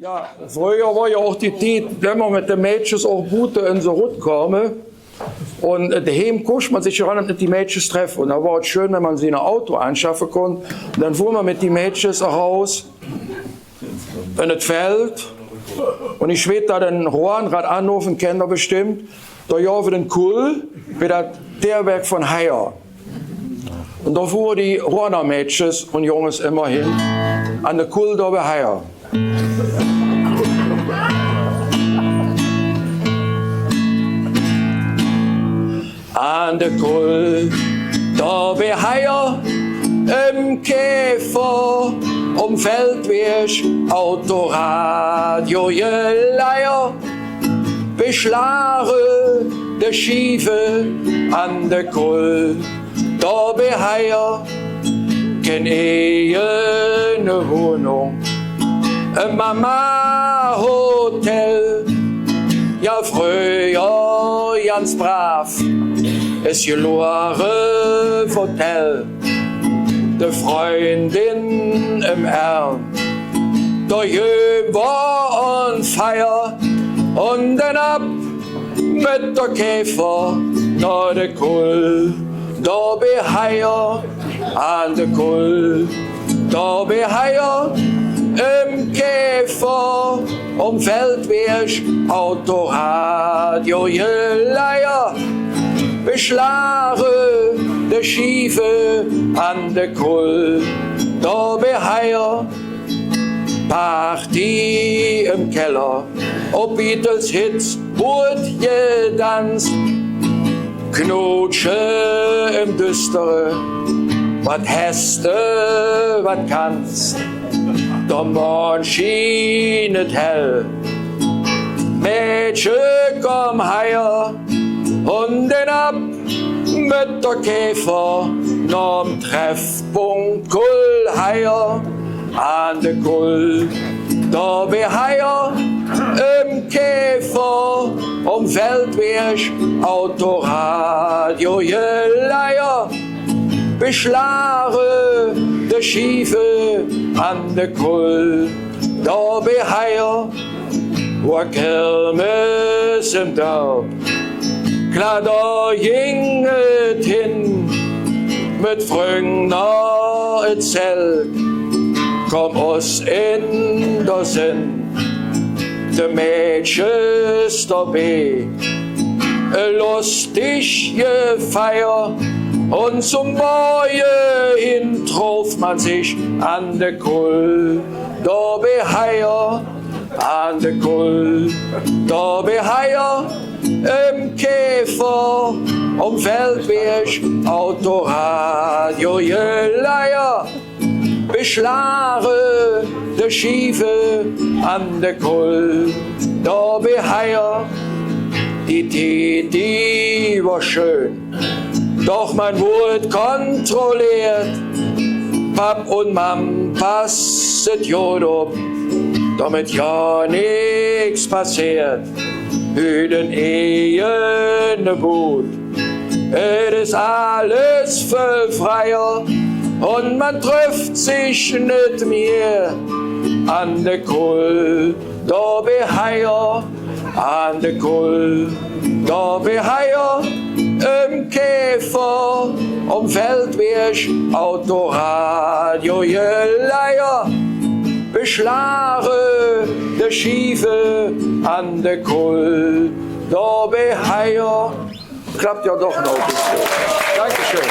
Ja, früher war ja auch die Zeit, wenn man mit den Mädchen auch gut in so Rut kam. Und daheim konnte man sich ja nicht mit den Mädchen treffen. Und da war es schön, wenn man sie ein Auto anschaffen konnte. Und dann fuhr man mit den Mädchen raus in das Feld. Und ich weiß da den Rohrenrad anrufen, kennt ihr bestimmt. Da ja für den Kuhl, wieder der Weg von Heier. Und da fuhren die Rohrer Mädchen und Jungs immer hin an der Kuhl da bei Heier. An der Kuhl, da bei Heier, im Käfer, Feldwirsch, Autoradio, Leier, beschlare der Schiefe an der Kuhl, da bei Heier, kenn eine Wohnung, ein Mama-Hotel, ja früher ganz brav, es gelore Hotel, de Freundin im Ern, da war on Feier und dann ab mit der Käfer nach der Kuhl, da bei Heier an der Kuhl, da bei Heier im Käfer, Feldwirsch, Autoradio, Leier, beschlare der Schiefe an der Kuhl, da bei Heier, Party im Keller, ob Beatles Hits, wurde gedanzt, Knutsche im Düstere, wat hast du, wat kannst, der Mond schienet hell, Mädchen komm heier, und dann ab mit der Käfer, nom Treffpunkt Kuhl heier, an der Kuhl, da bei Heier, im Käfer, Feldwirsch, Autoradio, Leier, beschlare der Schiefe an der Kuhl, da bei Heier, war Kirmes im Dorf, klar da ginget hin, mit Fröngner et Zelt, komm uns in der Sinn, de Mädchens dabei, lustige Feier, und zum Morgen hin traf man sich an der Kuhl, da bei Heier, an der Kuhl, da bei Heier, im Käfer, Feldwirsch, Autoradio, Leier, beschlare der Schiefe an der Kuhl, da bei Heier, die war schön, doch man wurde kontrolliert, Pap und Mam passet Jod ob, damit ja nix passiert, Hüden Ehen Boot, es ist alles voll freier, und man trifft sich nicht mehr an der Kuhl, da bei Heier, an der Kuhl, da bei Heier, im Käfer, Feldwirsch, Autoradio, Leier, beschlare der Schiefe an der Kuhl, da bei Heier. Klappt ja doch noch ein bisschen. Dankeschön.